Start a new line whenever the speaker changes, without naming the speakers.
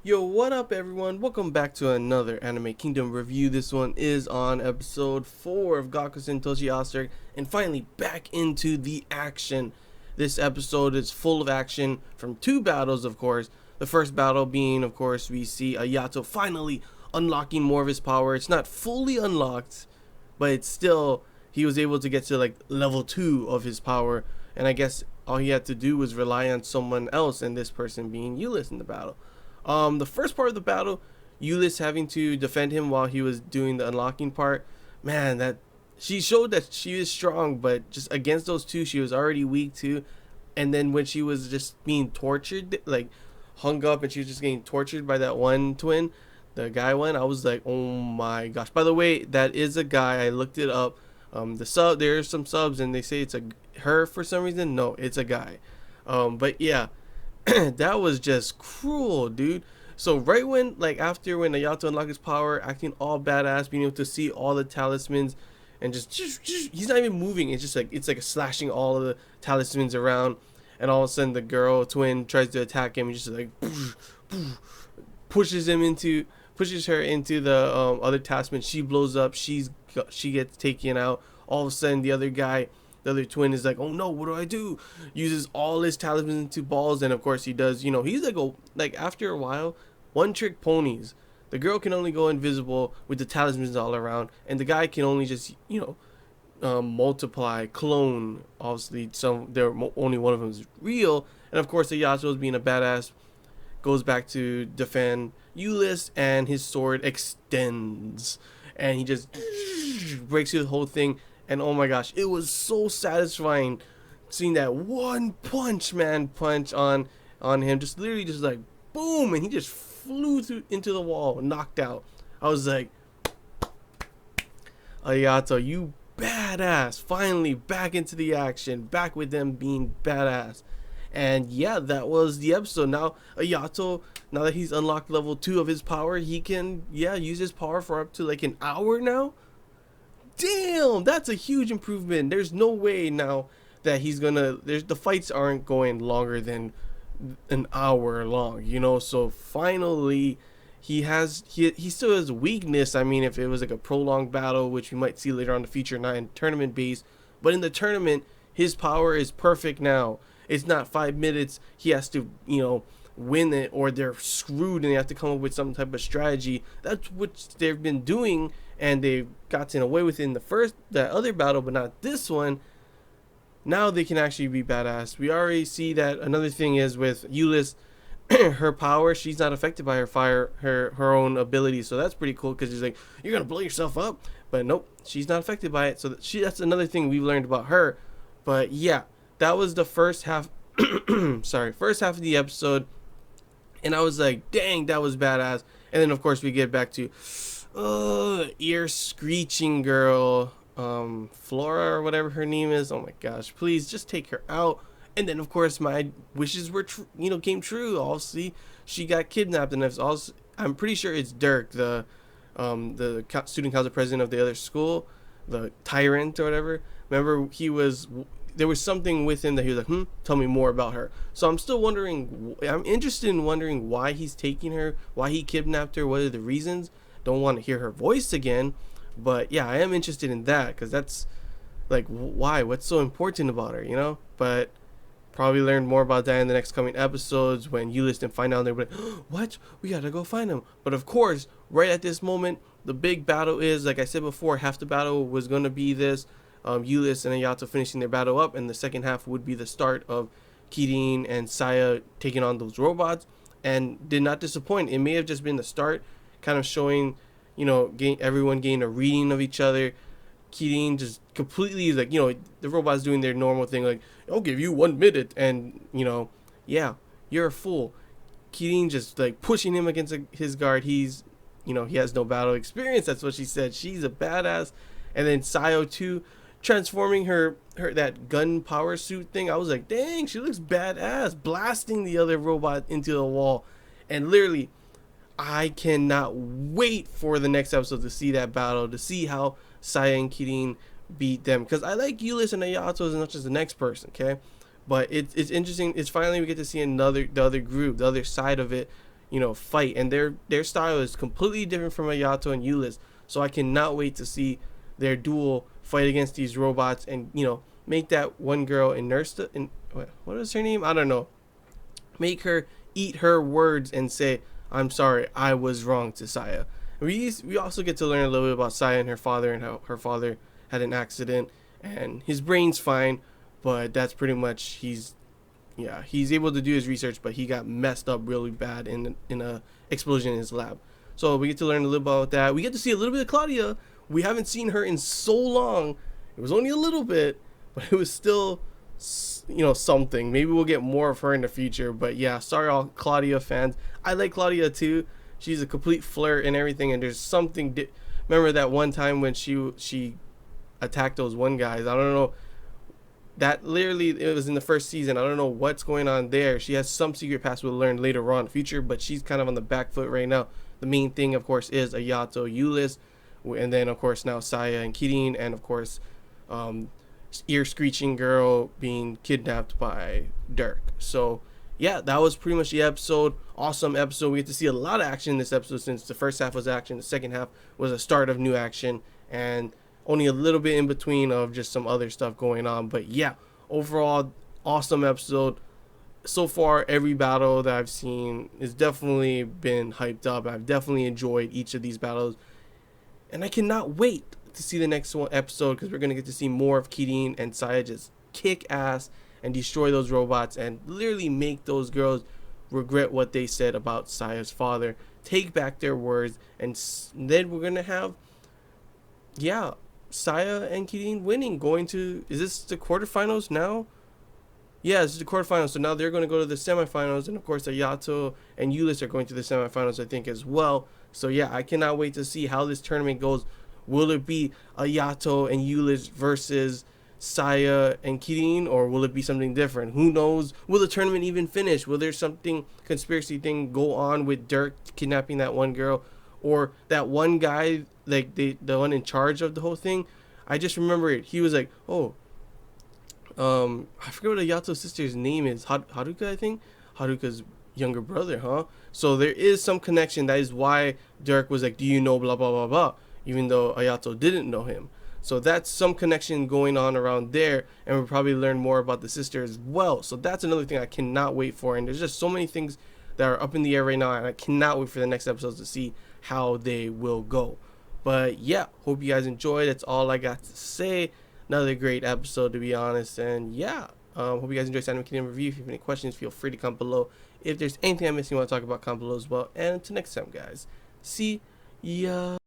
Yo, what up everyone? Welcome back to another Anime Kingdom review. This one is on episode 4 of Gakusen Toshi Asterisk, and finally back into the action. This episode is full of action from two battles, of course. The first battle being, of course, we see Ayato finally unlocking more of his power. It's not fully unlocked, but it's still, he was able to get to like level 2 of his power, and I guess all he had to do was rely on someone else, and this person being Ulyss in the battle. The first part of the battle, Ulyss having to defend him while he was doing the unlocking part, man, that she showed that she is strong, but just against those two, she was already weak too. And then when she was just being tortured, like hung up, and she was just getting tortured by that one twin, the guy one, I was like, oh my gosh. By the way, that is a guy. I looked it up. The sub, there's some subs, and they say it's a her for some reason. No, it's a guy. But yeah. That was just cruel, dude. So right when, like, after when Ayato unlocked his power, acting all badass, being able to see all the talismans, and just he's not even moving. It's like slashing all of the talismans around, and all of a sudden the girl twin tries to attack him, and just like pushes her into the other talisman. She blows up. She gets taken out. All of a sudden the other twin is like, oh no, what do I do? Uses all his talismans into balls, and of course he does. He's like after a while, one trick ponies. The girl can only go invisible with the talismans all around, and the guy can only just multiply, clone. Obviously, only one of them is real, and of course Ayato is being a badass, goes back to defend Ulyss, and his sword extends, and he just breaks through the whole thing. And oh my gosh, it was so satisfying seeing that one punch on him, just literally just like boom, and he just flew through into the wall, knocked out. I was like, Ayato, you badass! Finally back into the action, back with them being badass. And yeah, that was the episode. Now Ayato, now that he's unlocked level 2 of his power, he can use his power for up to like an hour now. Damn, that's a huge improvement. There's no way now that the fights aren't going longer than an hour long, so finally he still has weakness. I mean, if it was like a prolonged battle, which we might see later on in the future, not in tournament base, but in the tournament his power is perfect now. It's not 5 minutes. He has to win it, or they're screwed and they have to come up with some type of strategy. That's what they've been doing, and they've gotten away with it in that other battle, but not this one. Now they can actually be badass. We already see that. Another thing is with Ulyss, her power, she's not affected by her fire, her own abilities. So that's pretty cool, because she's like, you're gonna blow yourself up, but nope, she's not affected by it. So that's another thing we've learned about her. But yeah, that was the first half. First half of the episode, and I was like, dang, that was badass. And then of course we get back to ear screeching girl, Flora or whatever her name is. Oh my gosh, please just take her out. And then of course my wishes were came true. Obviously she got kidnapped, and I'm pretty sure it's Dirk, the student council president of the other school, the tyrant or whatever. Remember, there was something with him that he was like, tell me more about her. So I'm interested in wondering why he's taking her, why he kidnapped her, what are the reasons. Don't want to hear her voice again, but yeah, I am interested in that, because that's like, why, what's so important about her, but probably learn more about that in the next coming episodes when Ulyss and find out. They're like, what, we gotta go find him. But of course, right at this moment, the big battle is, like I said before, half the battle was going to be this Ulyss and Ayato finishing their battle up, and the second half would be the start of Kirin and Saya taking on those robots, and did not disappoint. It may have just been the start, kind of showing, everyone getting a reading of each other. Kirin just completely, like, the robots doing their normal thing, like, I'll give you 1 minute, and, yeah, you're a fool. Kirin just, like, pushing him against his guard. He's, he has no battle experience. That's what she said. She's a badass. And then Sayo, too, transforming her that gun power suit thing. I was like, dang, she looks badass, blasting the other robot into the wall. And literally, I cannot wait for the next episode to see that battle, to see how Saya and Kirin beat them, because I like Ulyss and Ayato as much as the next person, okay? But it's interesting. It's finally we get to see the other group, the other side of it, fight, and their style is completely different from Ayato and Yulis. So I cannot wait to see their duel fight against these robots, and make that one girl in what is her name? I don't know. Make her eat her words and say, "I'm sorry, I was wrong," to Saya. We also get to learn a little bit about Saya and her father, and how her father had an accident and his brain's fine, but that's pretty much he's able to do his research, but he got messed up really bad in a explosion in his lab. So we get to learn a little about that. We get to see a little bit of Claudia. We haven't seen her in so long. It was only a little bit, but it was still something. Maybe we'll get more of her in the future, but yeah, sorry all Claudia fans. I like Claudia too. She's a complete flirt and everything, and there's something remember that one time when she attacked those one guys? I don't know, that literally it was in the first season. I don't know what's going on there. She has some secret past we'll learn later on in the future, but she's kind of on the back foot right now. The main thing, of course, is Ayato, Yulis, and then of course now Saya and Kirin, and of course ear screeching girl being kidnapped by Dirk. So yeah, that was pretty much the episode. Awesome episode. We get to see a lot of action in this episode, since the first half was action, the second half was a start of new action, and only a little bit in between of just some other stuff going on. But yeah, overall, awesome episode. So far, every battle that I've seen has definitely been hyped up. I've definitely enjoyed each of these battles, and I cannot wait to see the next one episode, because we're going to get to see more of Kirin and Saya just kick ass and destroy those robots and literally make those girls regret what they said about Saya's father, take back their words, and then we're going to have Saya and Kirin winning, going to, is this the quarterfinals now? Yeah, this is the quarterfinals. So now they're going to go to the semifinals, and of course Ayato and Yulis are going to the semifinals, I think, as well. So yeah, I cannot wait to see how this tournament goes. Will it be Ayato and Yulis versus Saya and Kirin, or will it be something different? Who knows? Will the tournament even finish? Will there something conspiracy thing go on with Dirk kidnapping that one girl, or that one guy, like the one in charge of the whole thing? I just remember it. He was like, oh, I forget what Ayato's sister's name is. Haruka, I think. Haruka's younger brother, huh? So there is some connection. That is why Dirk was like, do you know blah blah blah blah, even though Ayato didn't know him. So that's some connection going on around there, and we'll probably learn more about the sister as well. So that's another thing I cannot wait for, and there's just so many things that are up in the air right now, and I cannot wait for the next episodes to see how they will go. But yeah, hope you guys enjoyed. That's all I got to say. Another great episode, to be honest, and yeah, hope you guys enjoyed this Anime Kingdom review. If you have any questions, feel free to comment below. If there's anything I'm missing you want to talk about, comment below as well. And until next time, guys, see ya.